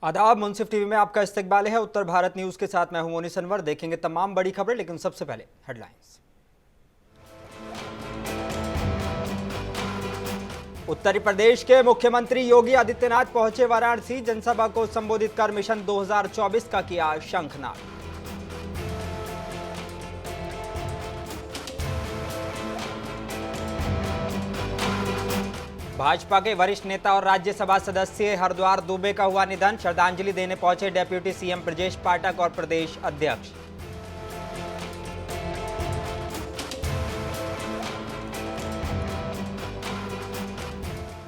आदाब। मुंसिफ टीवी में आपका इस्तकबाल है। उत्तर भारत न्यूज के साथ मैं हूं मोनी सनवर। देखेंगे तमाम बड़ी खबरें, लेकिन सबसे पहले हेडलाइंस। उत्तर प्रदेश के मुख्यमंत्री योगी आदित्यनाथ पहुंचे वाराणसी। जनसभा को संबोधित कर मिशन 2024 का किया शंखनाद। भाजपा के वरिष्ठ नेता और राज्यसभा सदस्य हरद्वार दुबे का हुआ निधन। श्रद्धांजलि देने पहुंचे डेप्यूटी सीएम ब्रजेश पाठक और प्रदेश अध्यक्ष।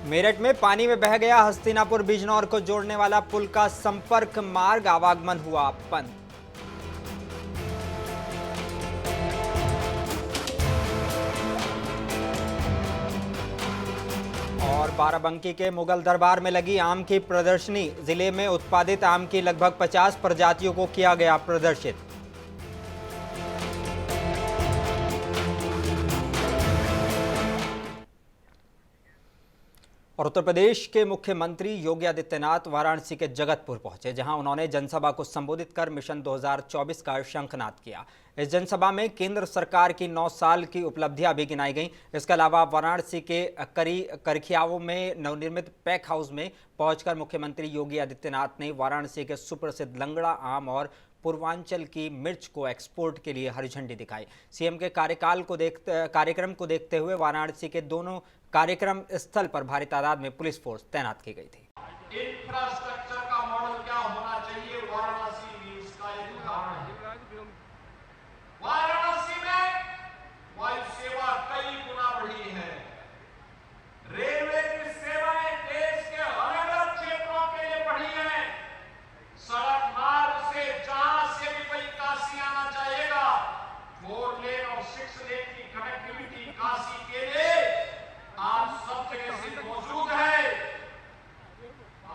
मेरठ में पानी में बह गया हस्तिनापुर बिजनौर को जोड़ने वाला पुल का संपर्क मार्ग। आवागमन हुआ बंद। और बाराबंकी के मुगल दरबार में लगी आम की प्रदर्शनी। जिले में उत्पादित आम की लगभग 50 प्रजातियों को किया गया प्रदर्शित। और उत्तर प्रदेश के मुख्यमंत्री योगी आदित्यनाथ वाराणसी के जगतपुर पहुंचे, जहां उन्होंने जनसभा को संबोधित कर मिशन 2024 का शंखनाद किया। इस जनसभा में केंद्र सरकार की 9 साल की उपलब्धियां भी गिनाई गईं। इसके अलावा वाराणसी के करखियाओं में नवनिर्मित पैक हाउस में पहुंचकर मुख्यमंत्री योगी आदित्यनाथ ने वाराणसी के सुप्रसिद्ध लंगड़ा आम और पूर्वांचल की मिर्च को एक्सपोर्ट के लिए हरी झंडी दिखाई। सीएम के कार्यक्रम को देखते हुए वाराणसी के दोनों कार्यक्रम स्थल पर भारी तादाद में पुलिस फोर्स तैनात की गई थी। इंफ्रास्ट्रक्चर का मॉडल क्या होना चाहिए, वाराणसी इसका एक उदाहरण है। वाराणसी में वायु सेवा कई गुना बढ़ी है। रेलवे की सेवाएं देश के अलग अलग क्षेत्रों के लिए बढ़ी है। सड़क मार्ग से जहां से भी कोई काशी आना चाहेगा, 4 लेन और 6 लेन की कनेक्टिविटी काशी के लिए आज सब जगह से मौजूद है।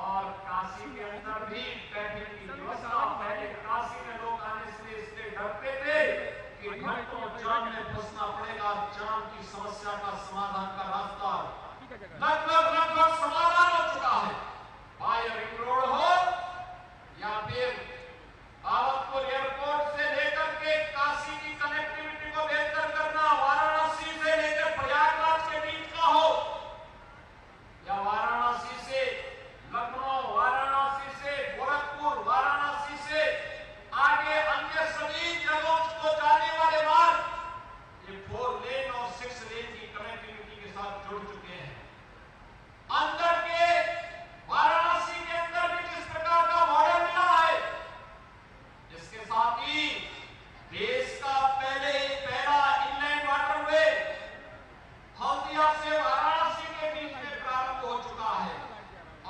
और काशी के अंदर भी ट्रैफिक की व्यवस्था। पहले काशी में लोग आने से इसलिए डरते थे कि घंटों जाम में फंसना पड़ेगा। जाम की समस्या का समाधान का रास्ता लगभग समाधान हो चुका है। बाय रिंग रोड हो या फिर आवतपुर एयरपोर्ट से लेकर के काशी की कनेक्टिविटी को बेहतर करना, वाराणसी से लेकर प्रयागराज के बीच का हो, या वाराणसी से लखनऊ, वाराणसी से गोरखपुर, वाराणसी से आगे अन्य सभी जगहों को जाने वाले मार्ग, ये 4 लेन और 6 लेन की कनेक्टिविटी के साथ जुड़ चुके हैं। अंदर के वाराणसी के अंदर भी जिस प्रकार का मॉडल मिला है, इसके साथ ही देश का पहला इनलैंड वाटरवे हल्दिया से वाराणसी के बीच में प्रारंभ हो चुका है।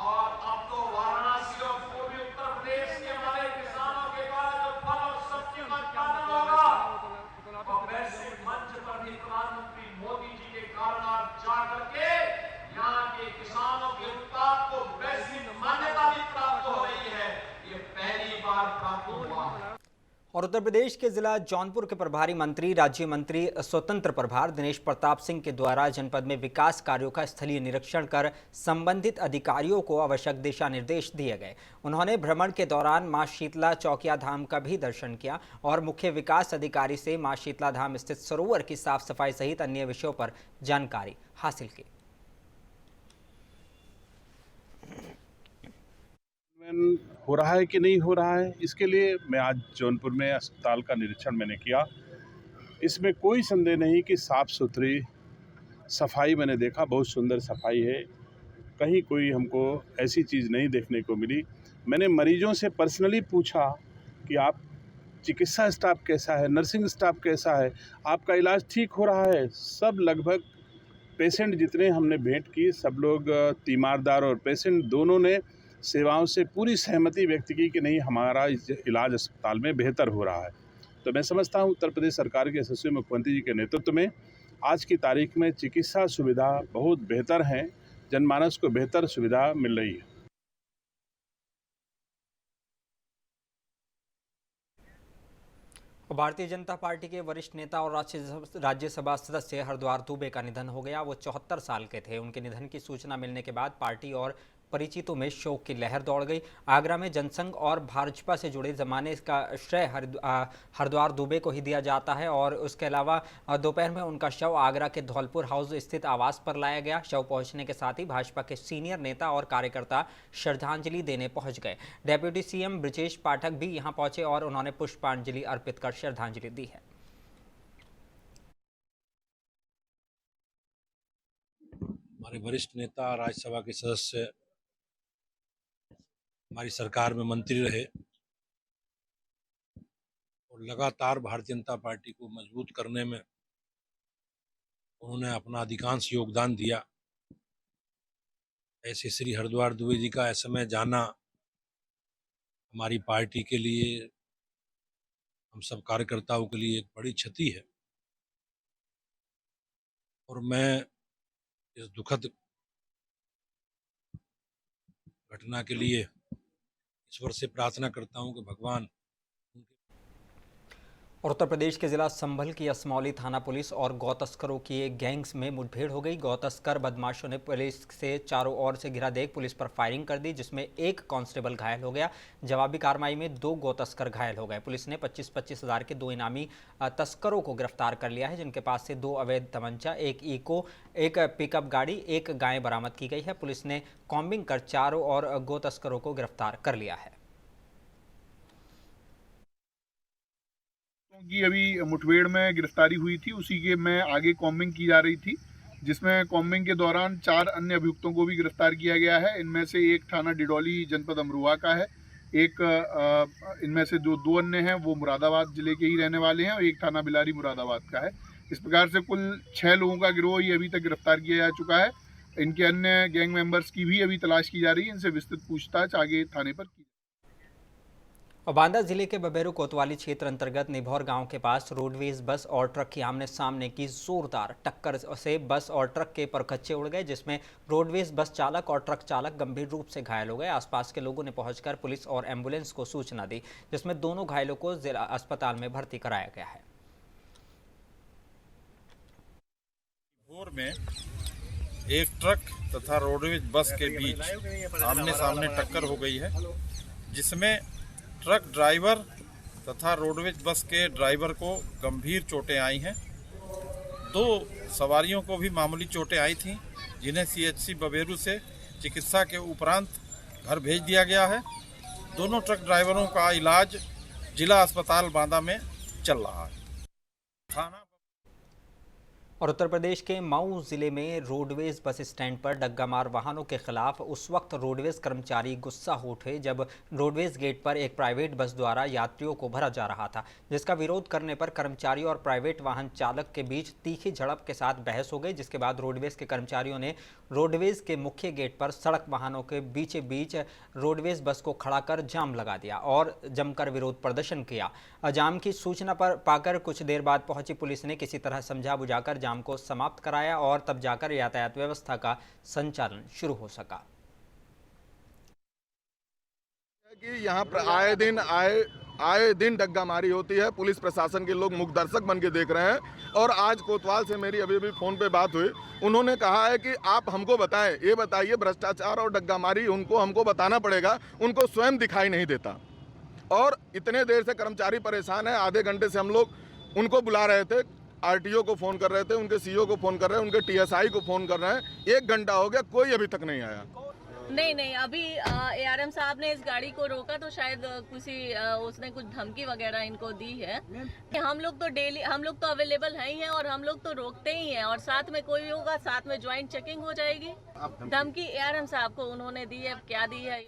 और अब तो वाराणसी और पूर्वी उत्तर प्रदेश के हमारे किसानों के द्वारा जो फल और सब्जी का उत्पादन होगा, और वैश्विक मंच पर भी प्रधानमंत्री मोदी जी के कारण आज जाकर के यहाँ के किसानों के उत्पाद को वैश्विक मान्यता भी प्राप्त हो रही है। ये पहली बार प्राप्त हुआ है। और उत्तर प्रदेश के जिला जौनपुर के प्रभारी मंत्री राज्य मंत्री स्वतंत्र प्रभार दिनेश प्रताप सिंह के द्वारा जनपद में विकास कार्यों का स्थलीय निरीक्षण कर संबंधित अधिकारियों को आवश्यक दिशा निर्देश दिए गए। उन्होंने भ्रमण के दौरान मां शीतला चौकिया धाम का भी दर्शन किया और मुख्य विकास अधिकारी से मां शीतला धाम स्थित सरोवर की साफ सफाई सहित अन्य विषयों पर जानकारी हासिल की। हो रहा है कि नहीं हो रहा है, इसके लिए मैं आज जौनपुर में अस्पताल का निरीक्षण मैंने किया। इसमें कोई संदेह नहीं कि साफ़ सुथरी सफाई मैंने देखा, बहुत सुंदर सफाई है। कहीं कोई हमको ऐसी चीज़ नहीं देखने को मिली। मैंने मरीजों से पर्सनली पूछा कि आप चिकित्सा स्टाफ कैसा है, नर्सिंग स्टाफ कैसा है, आपका इलाज ठीक हो रहा है। सब लगभग पेशेंट जितने हमने भेंट की, सब लोग तीमारदार और पेशेंट दोनों ने सेवाओं से पूरी सहमति व्यक्त की कि नहीं, हमारा इलाज अस्पताल में बेहतर हो रहा है। तो मैं समझता हूँ उत्तर प्रदेश सरकार के यशस्वी मुख्यमंत्री जी के नेतृत्व में आज की तारीख में चिकित्सा सुविधा बहुत बेहतर है, जनमानस को बेहतर सुविधा मिल रही है। भारतीय जनता पार्टी के वरिष्ठ नेता और राज्यसभा सदस्य हरद्वार दुबे का निधन हो गया। वो 74 साल के थे। उनके निधन की सूचना मिलने के बाद पार्टी और परिचितों में शोक की लहर दौड़ गई। आगरा में जनसंघ और भाजपा से जुड़े जमाने का श्रेय हरिद्वार दुबे को ही दिया जाता है और उसके अलावा दोपहर में उनका शव आगरा के धौलपुर हाउस स्थित आवास पर लाया गया। शव पहुंचने के साथ ही भाजपा के सीनियर नेता और कार्यकर्ता श्रद्धांजलि देने पहुंच गए। डेप्यूटी सीएम ब्रजेश पाठक भी यहां पहुंचे और उन्होंने पुष्पांजलि अर्पित कर श्रद्धांजलि दी है। हमारे वरिष्ठ नेता, राज्यसभा के सदस्य, हमारी सरकार में मंत्री रहे और लगातार भारतीय जनता पार्टी को मजबूत करने में उन्होंने अपना अधिकांश योगदान दिया। ऐसे श्री हरिद्वार दुबे जी का ऐसे में जाना हमारी पार्टी के लिए, हम सब कार्यकर्ताओं के लिए एक बड़ी क्षति है और मैं इस दुखद घटना के लिए ईश्वर से प्रार्थना करता हूं कि भगवान। और उत्तर प्रदेश के जिला संभल की असमौली थाना पुलिस और गौ तस्करों की एक गैंग्स में मुठभेड़ हो गई। गौ तस्कर बदमाशों ने पुलिस से चारों ओर से घिरा देख पुलिस पर फायरिंग कर दी, जिसमें एक कांस्टेबल घायल हो गया। जवाबी कार्रवाई में 2 गौ तस्कर घायल हो गए। पुलिस ने 25-25 हज़ार के 2 इनामी तस्करों को गिरफ्तार कर लिया है, जिनके पास से 2 अवैध तमंचा, एक इको, एक पिकअप गाड़ी, एक गाय बरामद की गई है। पुलिस ने कॉम्बिंग कर चारों ओर गौ तस्करों को गिरफ्तार कर लिया है। की अभी मुठभेड़ में गिरफ्तारी हुई थी, उसी के में आगे कॉम्बिंग की जा रही थी, जिसमें कॉम्बिंग के दौरान 4 अन्य अभियुक्तों को भी गिरफ्तार किया गया है। इनमें से एक थाना डिडौली जनपद अमरोहा का है, एक इनमें से जो 2 अन्य हैं वो मुरादाबाद जिले के ही रहने वाले हैं और एक थाना बिलारी मुरादाबाद का है। इस प्रकार से कुल 6 लोगों का गिरोह ही अभी तक गिरफ्तार किया जा चुका है। इनके अन्य गैंग मेंबर्स की भी अभी तलाश की जा रही है। इनसे विस्तृत पूछताछ आगे थाने पर की। और बांदा जिले के बबेरू कोतवाली क्षेत्र अंतर्गत निभौर गांव के पास रोडवेज बस और ट्रक की आमने सामने की जोरदार टक्कर से बस और ट्रक के परखच्चे उड़ गए, जिसमें रोडवेज बस चालक और ट्रक चालक गंभीर रूप से घायल हो गए। आसपास के लोगों ने पहुंचकर पुलिस और एम्बुलेंस को सूचना दी, जिसमें दोनों घायलों को जिला अस्पताल में भर्ती कराया गया है। भोर में एक ट्रक तथा रोडवेज बस के बीच आमने सामने टक्कर हो गई है, जिसमें ट्रक ड्राइवर तथा रोडवेज बस के ड्राइवर को गंभीर चोटें आई हैं। 2 सवारियों को भी मामूली चोटें आई थीं, जिन्हें CHC बबेरू से चिकित्सा के उपरांत घर भेज दिया गया है। दोनों ट्रक ड्राइवरों का इलाज जिला अस्पताल बांदा में चल रहा है। थाना और उत्तर प्रदेश के मऊ जिले में रोडवेज बस स्टैंड पर डग्गामार वाहनों के खिलाफ उस वक्त रोडवेज कर्मचारी गुस्सा हो उठे जब रोडवेज गेट पर एक प्राइवेट बस द्वारा यात्रियों को भरा जा रहा था, जिसका विरोध करने पर कर्मचारी और प्राइवेट वाहन चालक के बीच तीखी झड़प के साथ बहस हो गई, जिसके बाद रोडवेज के कर्मचारियों ने रोडवेज के मुख्य गेट पर सड़क वाहनों के बीच रोडवेज बस को खड़ा कर जाम लगा दिया और जमकर विरोध प्रदर्शन किया। जाम की सूचना पर पाकर कुछ देर बाद पहुंची पुलिस ने किसी तरह समझा बुझाकर जाम को समाप्त कराया और तब जाकर यातायात व्यवस्था का संचालन शुरू हो सका। कि यहाँ पर आए दिन डग्गामारी होती है। पुलिस प्रशासन के लोग मुख्य दर्शक बन के देख रहे हैं और आज कोतवाल से मेरी अभी फोन पे बात हुई। उन्होंने कहा है कि आप हमको बताएं, ये बताइए भ्रष्टाचार और डग्गामारी हमको बताना पड़ेगा, उनको स्वयं दिखाई नहीं देता। और इतने देर से कर्मचारी परेशान है, आधे घंटे से हम लोग उनको बुला रहे थे, RTO को फ़ोन कर रहे थे, उनके CO को फ़ोन कर रहे हैं, उनके TSI को फ़ोन कर रहे हैं। 1 घंटा हो गया, कोई अभी तक नहीं आया। नहीं, अभी ARM साहब ने इस गाड़ी को रोका तो शायद उसने कुछ धमकी वगैरह इनको दी है। हम लोग तो अवेलेबल हैं ही हैं और हम लोग तो रोकते ही हैं और साथ में कोई होगा, साथ में ज्वाइंट चेकिंग हो जाएगी। धमकी ARM साहब को उन्होंने दी है, क्या दी है।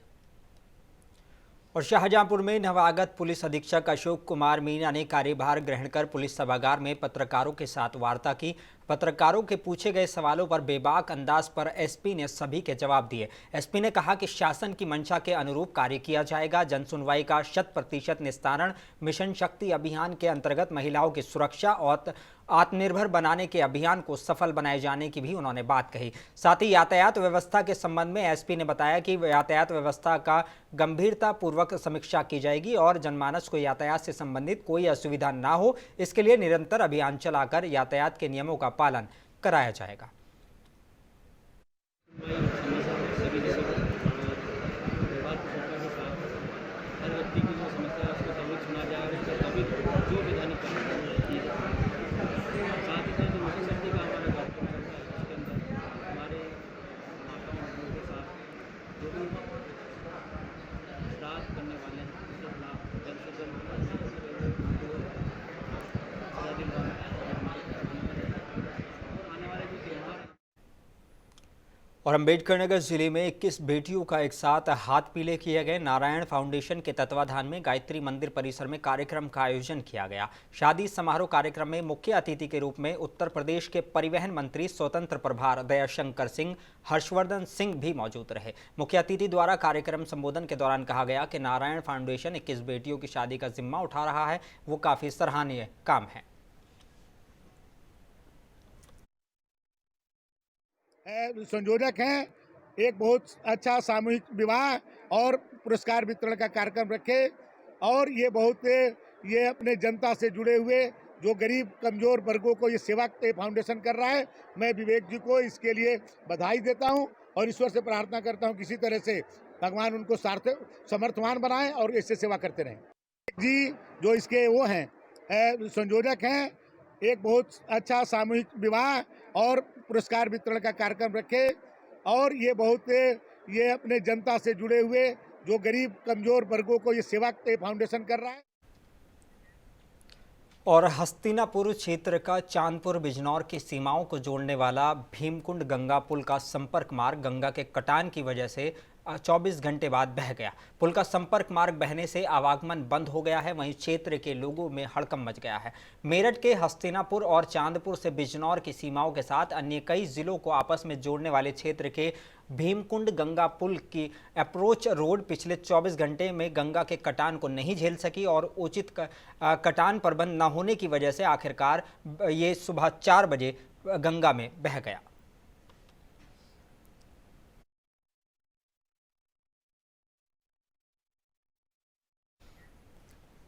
और शाहजहांपुर में नवागत पुलिस अधीक्षक अशोक कुमार मीणा ने कार्यभार ग्रहण कर पुलिस सभागार में पत्रकारों के साथ वार्ता की। पत्रकारों के पूछे गए सवालों पर बेबाक अंदाज पर SP ने सभी के जवाब दिए। SP ने कहा कि शासन की मंशा के अनुरूप कार्य किया जाएगा। जन सुनवाई का 100% निस्तारण, मिशन शक्ति अभियान के अंतर्गत महिलाओं की सुरक्षा और आत्मनिर्भर बनाने के अभियान को सफल बनाए जाने की भी उन्होंने बात कही। साथ ही यातायात व्यवस्था के संबंध में SP ने बताया कि यातायात व्यवस्था का गंभीरतापूर्वक समीक्षा की जाएगी और जनमानस को यातायात से संबंधित कोई असुविधा ना हो, इसके लिए निरंतर अभियान चलाकर यातायात के नियमों का पालन कराया जाएगा। जो वैधानिक कार्रवाई की जाती है। साथ ही साथ जो मिशन शक्ति का हमारा कार्यक्रम चल रहा है उसके अंदर हमारे माताओं बहनों के साथ जो भी अपराध करने वाले हैं उनके खिलाफ जल्द से जल्द सजा दिलवाना है और आने वाले जो त्यौहार हैं। और अम्बेडकर नगर जिले में 21 बेटियों का एक साथ हाथ पीले किए गए। नारायण फाउंडेशन के तत्वाधान में गायत्री मंदिर परिसर में कार्यक्रम का आयोजन किया गया। शादी समारोह कार्यक्रम में मुख्य अतिथि के रूप में उत्तर प्रदेश के परिवहन मंत्री स्वतंत्र प्रभार दयाशंकर सिंह हर्षवर्धन सिंह भी मौजूद रहे। मुख्य अतिथि द्वारा कार्यक्रम संबोधन के दौरान कहा गया कि नारायण फाउंडेशन 21 बेटियों की शादी का जिम्मा उठा रहा है, वो काफी सराहनीय काम है। संयोजक हैं, एक बहुत अच्छा सामूहिक विवाह और पुरस्कार वितरण का कार्यक्रम रखे और ये अपने जनता से जुड़े हुए जो गरीब कमजोर वर्गों को ये सेवा फाउंडेशन कर रहा है। मैं विवेक जी को इसके लिए बधाई देता हूं और ईश्वर से प्रार्थना करता हूं किसी तरह से भगवान उनको समर्थवान बनाएं और इससे सेवा करते रहें। जी जो इसके वो हैं संयोजक हैं, एक बहुत अच्छा सामूहिक विवाह और पुरस्कार वितरण का कार्यक्रम रखे और ये अपने जनता से जुड़े हुए जो गरीब कमजोर वर्गों को ये सेवा फाउंडेशन कर रहा है। और हस्तिनापुर क्षेत्र का चांदपुर बिजनौर की सीमाओं को जोड़ने वाला भीमकुंड गंगा पुल का संपर्क मार्ग गंगा के कटान की वजह से 24 घंटे बाद बह गया। पुल का संपर्क मार्ग बहने से आवागमन बंद हो गया है। वहीं क्षेत्र के लोगों में हड़कंप मच गया है। मेरठ के हस्तिनापुर और चांदपुर से बिजनौर की सीमाओं के साथ अन्य कई जिलों को आपस में जोड़ने वाले क्षेत्र के भीमकुंड गंगा पुल की अप्रोच रोड पिछले 24 घंटे में गंगा के कटान को नहीं झेल सकी और उचित कटान प्रबंध न होने की वजह से आखिरकार ये सुबह 4 बजे गंगा में बह गया।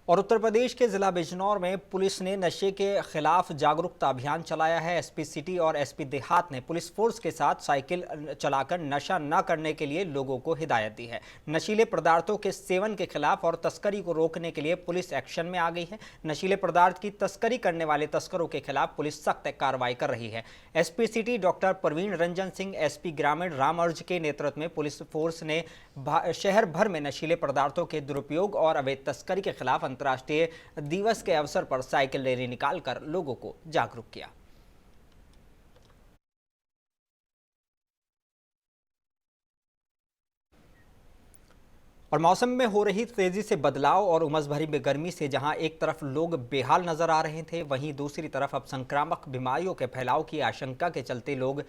और उत्तर प्रदेश के जिला बिजनौर में पुलिस ने नशे के खिलाफ जागरूकता अभियान चलाया है। एसपी सिटी और एसपी देहात ने पुलिस फोर्स के साथ साइकिल चलाकर नशा न करने के लिए लोगों को हिदायत दी है। नशीले पदार्थों के सेवन के खिलाफ और तस्करी को रोकने के लिए पुलिस एक्शन में आ गई है। नशीले पदार्थ की तस्करी करने वाले तस्करों के खिलाफ पुलिस सख्त कार्रवाई कर रही है। SP city doctor Praveen Ranjan Singh, SP ग्रामीण राम अर्ज के नेतृत्व में पुलिस फोर्स ने शहर भर में नशीले पदार्थों के दुरुपयोग और अवैध तस्करी के खिलाफ अंतर्राष्ट्रीय दिवस के अवसर पर साइकिल रैली निकालकर लोगों को जागरूक किया। और मौसम में हो रही तेजी से बदलाव और उमस भरी बेगर्मी से जहां एक तरफ लोग बेहाल नजर आ रहे थे, वहीं दूसरी तरफ अब संक्रामक बीमारियों के फैलाव की आशंका के चलते लोग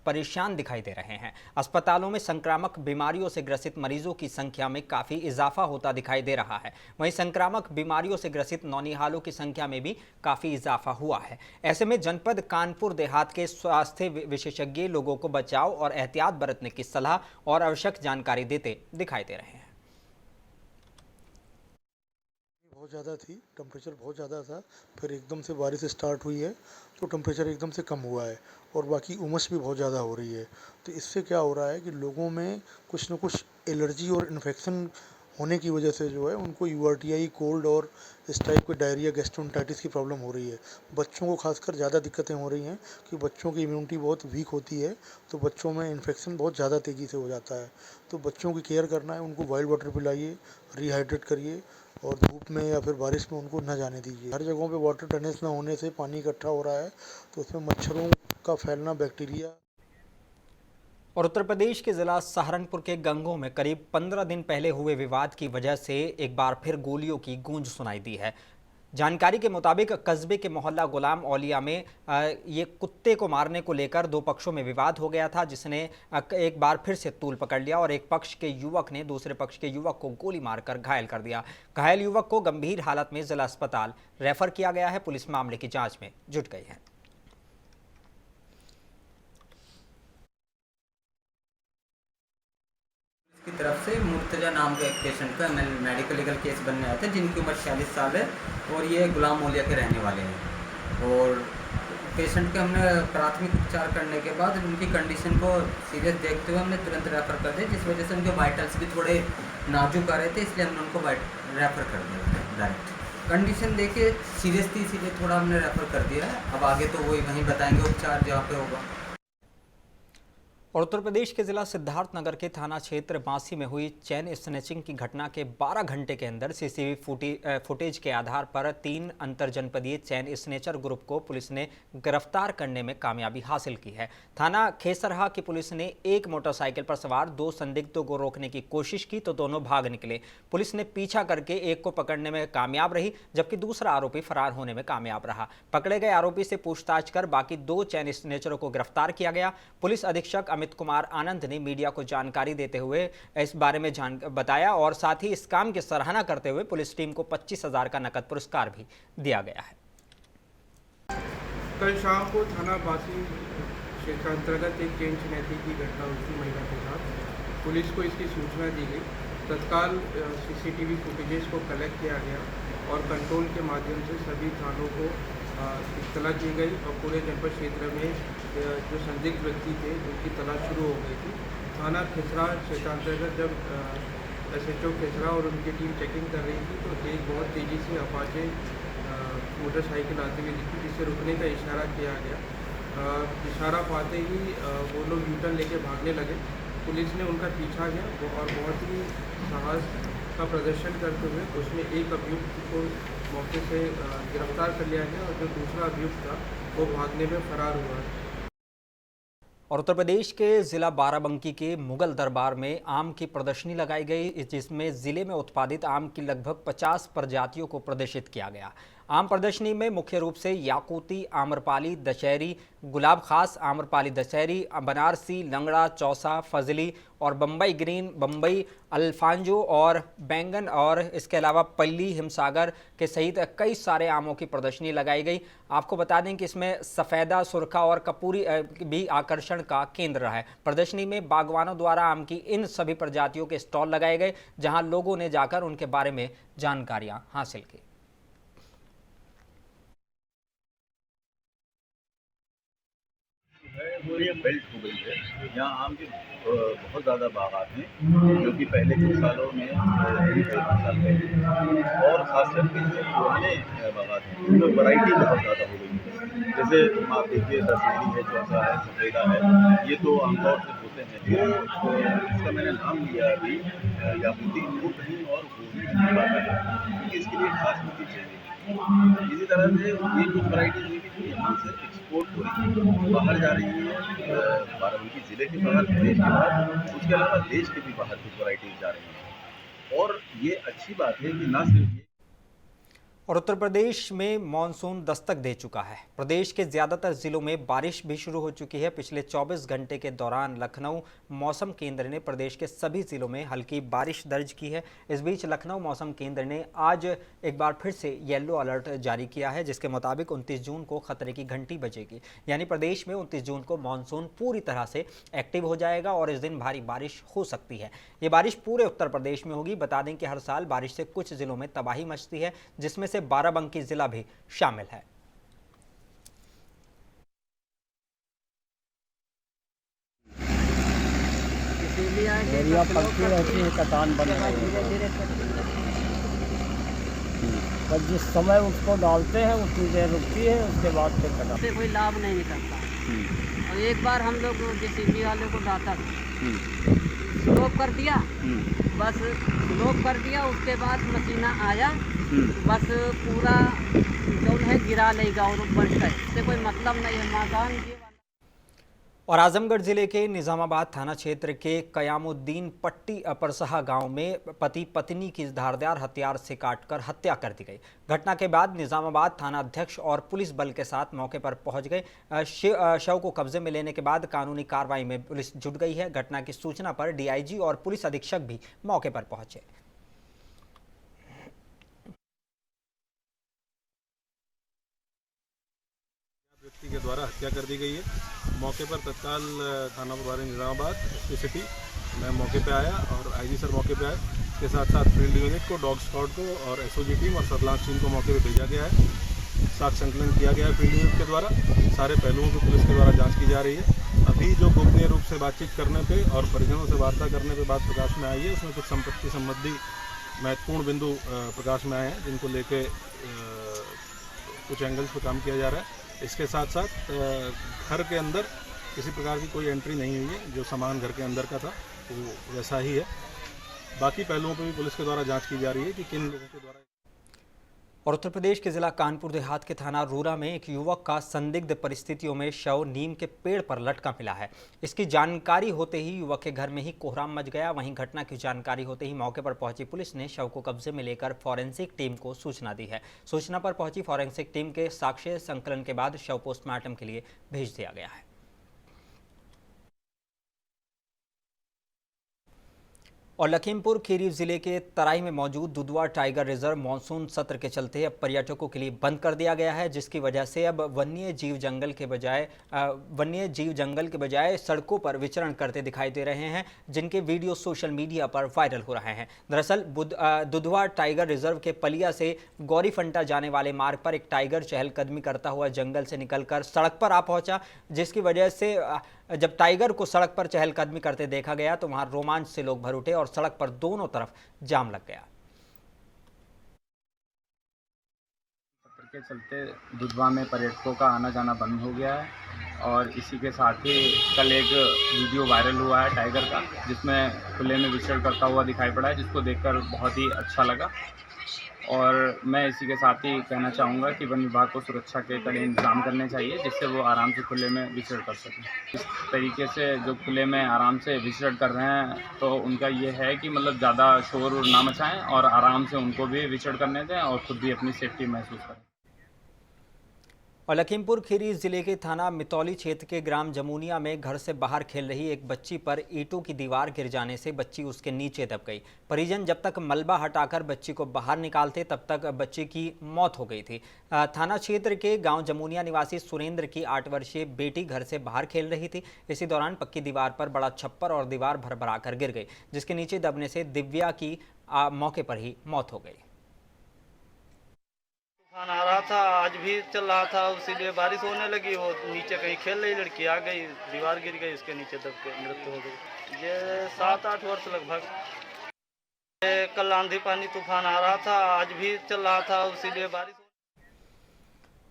परेशान दिखाई दे रहे हैं। अस्पतालों में संक्रामक बीमारियों से ग्रसित मरीजों की संख्या में काफी इजाफा होता दिखाई दे रहा है। वहीं संक्रामक बीमारियों से ग्रसित नौनिहालों की संख्या में भी काफी इजाफा हुआ है। ऐसे में जनपद कानपुर देहात के स्वास्थ्य विशेषज्ञ लोगों को बचाव और एहतियात बरतने की सलाह और आवश्यक जानकारी देते दिखाई दे रहे हैं। बहुत ज़्यादा थी, टेम्परेचर बहुत ज़्यादा था, फिर एकदम से बारिश स्टार्ट हुई है तो टेम्परेचर एकदम से कम हुआ है और बाकी उमस भी बहुत ज़्यादा हो रही है। तो इससे क्या हो रहा है कि लोगों में कुछ न कुछ एलर्जी और इन्फेक्शन होने की वजह से जो है उनको यूआरटीआई, कोल्ड और इस टाइप के डायरिया, गैस्ट्रोएंटाइटिस की प्रॉब्लम हो रही है। बच्चों को खासकर ज़्यादा दिक्कतें हो रही हैं कि बच्चों की इम्यूनिटी बहुत वीक होती है, तो बच्चों में इन्फेक्शन बहुत ज़्यादा तेज़ी से हो जाता है। तो बच्चों की केयर करना है, उनको बॉइल्ड वाटर पिलाइए, रिहाइड्रेट करिए और धूप में या फिर बारिश में उनको न जाने दीजिए। हर जगहों पे वाटर टेनिस न होने से पानी इकट्ठा हो रहा है तो उसमें मच्छरों का फैलना, बैक्टीरिया। और उत्तर प्रदेश के जिला सहारनपुर के गंगों में करीब 15 दिन पहले हुए विवाद की वजह से एक बार फिर गोलियों की गूंज सुनाई दी है। जानकारी के मुताबिक कस्बे के मोहल्ला गुलाम औलिया में ये कुत्ते को मारने को लेकर दो पक्षों में विवाद हो गया था, जिसने एक बार फिर से तूल पकड़ लिया और एक पक्ष के युवक ने दूसरे पक्ष के युवक को गोली मारकर घायल कर दिया। घायल युवक को गंभीर हालत में जिला अस्पताल रेफर किया गया है। पुलिस मामले की जांच में जुट गई है। की तरफ से मुर्तजा नाम के एक पेशेंट का मेडिकल लीगल केस बनने आया था, जिनकी उम्र 46 साल है और ये गुलाम औलिया के रहने वाले हैं। और पेशेंट के हमने प्राथमिक उपचार करने के बाद उनकी कंडीशन को सीरियस देखते हुए हमने तुरंत रेफ़र कर दिया, जिस वजह से उनके वाइटल्स भी थोड़े नाजुक आ रहे थे, इसलिए हमने उनको रेफ़र कर दिया डायरेक्ट। कंडीशन देखिए सीरियस थी, इसीलिए थोड़ा हमने रेफर कर दिया है। अब आगे तो वहीं बताएंगे उपचार जहाँ पे होगा। और उत्तर प्रदेश के जिला सिद्धार्थनगर के थाना क्षेत्र बांसी में हुई चेन स्नैचिंग की घटना के 12 घंटे के अंदर सीसीटीवी फुटेज के आधार पर 3 अंतरजनपदीय चेन स्नैचर ग्रुप को पुलिस ने गिरफ्तार करने में कामयाबी हासिल की है। थाना खेसरहा की पुलिस ने एक मोटरसाइकिल पर सवार 2 संदिग्धों को रोकने की कोशिश की तो दोनों भाग निकले। पुलिस ने पीछा करके एक को पकड़ने में कामयाब रही, जबकि दूसरा आरोपी फरार होने में कामयाब रहा। पकड़े गए आरोपी से पूछताछ कर बाकी 2 चेन स्नैचरों को गिरफ्तार किया गया। पुलिस अधीक्षक अमित कुमार आनंद ने मीडिया को जानकारी देते हुए इस बारे में बताया और साथ ही इस काम की सराहना करते हुए पुलिस टीम को 25,000 का नकद पुरस्कार भी दिया गया है। कल शाम को थाना बासी क्षेत्र अंतर्गत एक चेन स्नैचिंग की घटना हुई थी महिला के साथ। पुलिस को इसकी सूचना दी गई, तत्काल सीसीटीवी फुटेजेस को कलेक्ट किया गया और कंट्रोल के माध्यम से सभी थानों को इत्तला की गई और पूरे जनपद क्षेत्र में जो संदिग्ध व्यक्ति थे उनकी तलाश शुरू हो गई थी। थाना खेसरा क्षेत्रांतर्गत जब SHO खेसरा और उनकी टीम चेकिंग कर रही थी तो एक बहुत तेज़ी से अपाचे मोटरसाइकिल आती हुई दिखी, जिससे रुकने का इशारा किया गया। इशारा पाते ही वो लोग यूटर्न लेके भागने लगे। पुलिस ने उनका पीछा किया और बहुत ही साहस का प्रदर्शन करते हुए उसमें एक अभियुक्त को मौके से गिरफ्तार कर लिया गया और जो दूसरा अभियुक्त था वो भागने में फरार हुआ। और उत्तर प्रदेश के जिला बाराबंकी के मुगल दरबार में आम की प्रदर्शनी लगाई गई, जिसमें जिले में उत्पादित आम की लगभग 50 प्रजातियों को प्रदर्शित किया गया। आम प्रदर्शनी में मुख्य रूप से याकूती, आम्रपाली, दशहरी, गुलाब खास, आम्रपाली दशहरी, बनारसी, लंगड़ा, चौसा, फजली और बम्बई ग्रीन, बम्बई अल्फांजो और बैंगन और इसके अलावा पल्ली, हिमसागर के सहित कई सारे आमों की प्रदर्शनी लगाई गई। आपको बता दें कि इसमें सफ़ेदा, सुरखा और कपूरी भी आकर्षण का केंद्र रहा है। प्रदर्शनी में बागवानों द्वारा आम की इन सभी प्रजातियों के स्टॉल लगाए गए, जहां लोगों ने जाकर उनके बारे में जानकारियां हासिल की। वो ये बेल्ट हो गई है, यहाँ आम के बहुत ज़्यादा बागात हैं, जो कि पहले कुछ सालों में और खास करके जो पुराने बागात हैं उनमें वैरायटी बहुत ज़्यादा हो गई है। जैसे आप देखिए दशहरी है, चौसा है, सफेदा है, ये तो आमतौर से होते हैं। जो इसका मैंने नाम लिया अभी याकूती, वो कहीं और हो नहीं पाता है, क्योंकि इसके लिए खास मिट्टी चाहिए। इसी तरह से ये कुछ वैरायटीज हुई थी यहाँ से एक्सपोर्ट हो रही है, बाहर जा रही है, बाराबंकी ज़िले के बाहर, देश के बाहर, उसके अलावा देश के भी बाहर कुछ वैरायटीज जा रही हैं। और ये अच्छी बात है कि न सिर्फ ये और उत्तर प्रदेश में मानसून दस्तक दे चुका है। प्रदेश के ज़्यादातर ज़िलों में बारिश भी शुरू हो चुकी है। पिछले 24 घंटे के दौरान लखनऊ मौसम केंद्र ने प्रदेश के सभी ज़िलों में हल्की बारिश दर्ज की है। इस बीच लखनऊ मौसम केंद्र ने आज एक बार फिर से येलो अलर्ट जारी किया है, जिसके मुताबिक 29 जून को खतरे की घंटी बजेगी। यानी प्रदेश में 29 जून को मानसून पूरी तरह से एक्टिव हो जाएगा और इस दिन भारी बारिश हो सकती है। ये बारिश पूरे उत्तर प्रदेश में होगी। बता दें कि हर साल बारिश से कुछ ज़िलों में तबाही मचती है, जिसमें से बाराबंकी जिला भी शामिल है। पक्की रहती है, कटान बन रही है, पर जिस समय उसको डालते हैं उतनी देर रुकती है, उसके बाद फिर कटान से कोई लाभ नहीं निकलता। और एक बार हम लोग JCB वाले को डाटा स्लोप कर दिया, बस स्लोप कर दिया, उसके बाद मशीना आया, बस पूरा जो है गिरा लेगा और बढ़ गए, इससे कोई मतलब नहीं है। मकान और आजमगढ़ जिले के निजामाबाद थाना क्षेत्र के कयामुद्दीन पट्टी अपरसहा गांव में पति पत्नी की धारदार हथियार से काटकर हत्या कर दी गई। घटना के बाद निजामाबाद थाना अध्यक्ष और पुलिस बल के साथ मौके पर पहुंच गए। शव को कब्जे में लेने के बाद कानूनी कार्रवाई में पुलिस जुट गई है। घटना की सूचना पर DIG और पुलिस अधीक्षक भी मौके पर पहुंचे। व्यक्ति के द्वारा हत्या कर दी गई है। मौके पर तत्काल थाना प्रभारी निजामाबाद SP सिटी मैं मौके पे आया और IG सर मौके पे आए, के साथ साथ फील्ड यूनिट को, डॉग स्क्वाड को और SOG टीम और सर्विलांस टीम को मौके पे भेजा गया है। साक्ष्य संकलन किया गया है फील्ड यूनिट के द्वारा। सारे पहलुओं की पुलिस के द्वारा जाँच की जा रही है। अभी जो गोपनीय रूप से बातचीत करने पर और परिजनों से वार्ता करने पर बात प्रकाश में आई है, उसमें कुछ संपत्ति संबंधी महत्वपूर्ण बिंदु प्रकाश में आए हैं, जिनको लेके कुछ एंगल्स पर काम किया जा रहा है। इसके साथ साथ घर के अंदर किसी प्रकार की कोई एंट्री नहीं हुई है। जो सामान घर के अंदर का था वो वैसा ही है। बाकी पहलुओं पर भी पुलिस के द्वारा जांच की जा रही है कि किन लोगों के द्वारा। और उत्तर प्रदेश के जिला कानपुर देहात के थाना रूरा में एक युवक का संदिग्ध परिस्थितियों में शव नीम के पेड़ पर लटका मिला है। इसकी जानकारी होते ही युवक के घर में ही कोहराम मच गया। वहीं घटना की जानकारी होते ही मौके पर पहुंची पुलिस ने शव को कब्जे में लेकर फॉरेंसिक टीम को सूचना दी है। सूचना पर पहुंची फॉरेंसिक टीम के साक्ष्य संकलन के बाद शव पोस्टमार्टम के लिए भेज दिया गया है। और लखीमपुर खीरी जिले के तराई में मौजूद दुधवा टाइगर रिजर्व मानसून सत्र के चलते अब पर्यटकों के लिए बंद कर दिया गया है, जिसकी वजह से अब वन्य जीव जंगल के बजाय सड़कों पर विचरण करते दिखाई दे रहे हैं, जिनके वीडियो सोशल मीडिया पर वायरल हो रहे हैं। दरअसल दुधवा टाइगर रिजर्व के पलिया से गौरीफंटा जाने वाले मार्ग पर एक टाइगर चहलकदमी करता हुआ जंगल से निकलकर सड़क पर आ पहुंचा, जिसकी वजह से जब टाइगर को सड़क पर चहलकदमी करते देखा गया तो वहां रोमांच से लोग भर उठे और सड़क पर दोनों तरफ जाम लग गया। सत्र के चलते दुधवा में पर्यटकों का आना जाना बंद हो गया है और इसी के साथ ही कल एक वीडियो वायरल हुआ है टाइगर का, जिसमें खुले में विचरण करता हुआ दिखाई पड़ा है, जिसको देखकर बहुत ही अच्छा लगा। और मैं इसी के साथ ही कहना चाहूँगा कि वन विभाग को सुरक्षा के कड़े इंतजाम करने चाहिए, जिससे वो आराम से खुले में विचरण कर सकें। इस तरीके से जो खुले में आराम से विचरण कर रहे हैं तो उनका ये है कि मतलब ज़्यादा शोर ना मचाएं और आराम से उनको भी विचरण करने दें और खुद भी अपनी सेफ्टी महसूस करें। और लखीमपुर खीरी जिले के थाना मितौली क्षेत्र के ग्राम जमुनिया में घर से बाहर खेल रही एक बच्ची पर ईंटों की दीवार गिर जाने से बच्ची उसके नीचे दब गई। परिजन जब तक मलबा हटाकर बच्ची को बाहर निकालते तब तक बच्ची की मौत हो गई थी। थाना क्षेत्र के गांव जमुनिया निवासी सुरेंद्र की 8 वर्षीय बेटी घर से बाहर खेल रही थी। इसी दौरान पक्की दीवार पर बड़ा छप्पर और दीवार भरभराकर गिर गई, जिसके नीचे दबने से दिव्या की मौके पर ही मौत हो गई। तूफान आ रहा था, आज भी चल रहा था, इसीलिए बारिश होने लगी। वो नीचे कहीं खेल रही लड़की आ गई, दीवार गिर गई, इसके नीचे दब के मृत्यु हो गई। ये 7-8 वर्ष लगभग। कल आंधी पानी तूफान आ रहा था, आज भी चल रहा था, इसीलिए बारिश।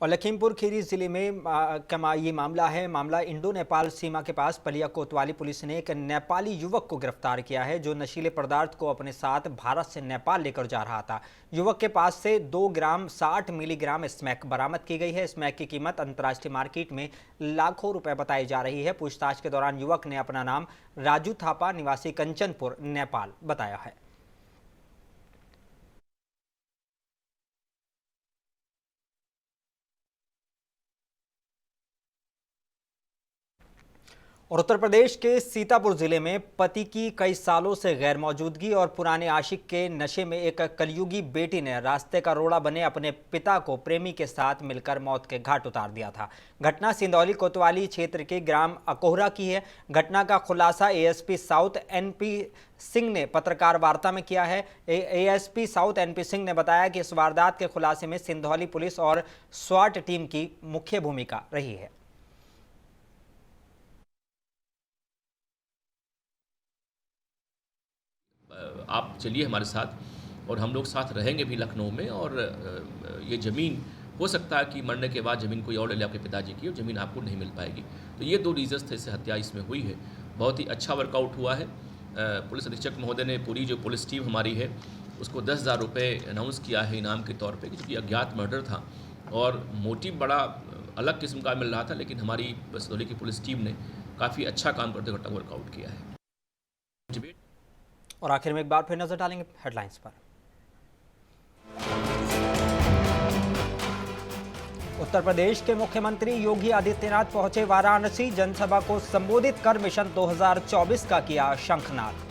और लखीमपुर खीरी जिले में ये मामला इंडो नेपाल सीमा के पास पलिया कोतवाली पुलिस ने एक नेपाली युवक को गिरफ्तार किया है, जो नशीले पदार्थ को अपने साथ भारत से नेपाल लेकर जा रहा था। युवक के पास से 2 ग्राम 60 मिलीग्राम स्मैक बरामद की गई है। स्मैक की कीमत अंतर्राष्ट्रीय मार्केट में लाखों रुपए बताई जा रही है। पूछताछ के दौरान युवक ने अपना नाम राजू थापा निवासी कंचनपुर नेपाल बताया है। और उत्तर प्रदेश के सीतापुर जिले में पति की कई सालों से गैर मौजूदगी और पुराने आशिक के नशे में एक कलयुगी बेटी ने रास्ते का रोड़ा बने अपने पिता को प्रेमी के साथ मिलकर मौत के घाट उतार दिया था। घटना सिंधौली कोतवाली क्षेत्र के ग्राम अकोहरा की है। घटना का खुलासा एएसपी साउथ एनपी सिंह ने पत्रकार वार्ता में किया है। एएसपी साउथ एनपी सिंह ने बताया कि इस वारदात के खुलासे में सिंधौली पुलिस और स्वाट टीम की मुख्य भूमिका रही है। आप चलिए हमारे साथ और हम लोग साथ रहेंगे भी लखनऊ में। और ये ज़मीन हो सकता है कि मरने के बाद ज़मीन कोई और ले ले आपके पिताजी की, और ज़मीन आपको नहीं मिल पाएगी। तो ये 2 रीज़न्स थे इससे हत्या इसमें हुई है। बहुत ही अच्छा वर्कआउट हुआ है। पुलिस अधीक्षक महोदय ने पूरी जो पुलिस टीम हमारी है उसको 10,000 रुपये अनाउंस किया है इनाम के तौर पर, क्योंकि अज्ञात मर्डर था और मोटिव बड़ा अलग किस्म का मिल रहा था, लेकिन हमारी सिंधौली की पुलिस टीम ने काफ़ी अच्छा काम करते घटना वर्कआउट किया है। और आखिर में एक बार फिर नजर डालेंगे हेडलाइंस पर। उत्तर प्रदेश के मुख्यमंत्री योगी आदित्यनाथ पहुंचे वाराणसी। जनसभा को संबोधित कर मिशन 2024 का किया शंखनाद।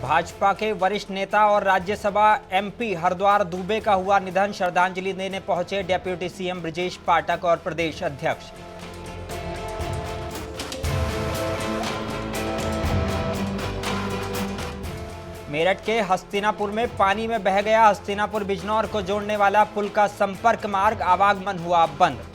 भाजपा के वरिष्ठ नेता और राज्यसभा एमपी हरद्वार दुबे का हुआ निधन। श्रद्धांजलि देने पहुंचे डेप्यूटी सीएम ब्रजेश पाठक और प्रदेश अध्यक्ष। मेरठ के हस्तिनापुर में पानी में बह गया। हस्तिनापुर बिजनौर को जोड़ने वाला पुल का संपर्क मार्ग, आवागमन हुआ बंद।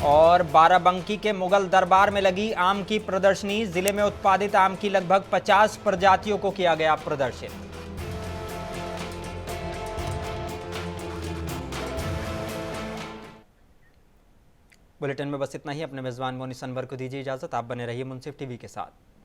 और बाराबंकी के मुगल दरबार में लगी आम की प्रदर्शनी। जिले में उत्पादित आम की लगभग 50 प्रजातियों को किया गया प्रदर्शित। बुलेटिन में बस इतना ही। अपने मेजबान मोनी सनवर को दीजिए इजाजत। आप बने रहिए मुंसिफ टीवी के साथ।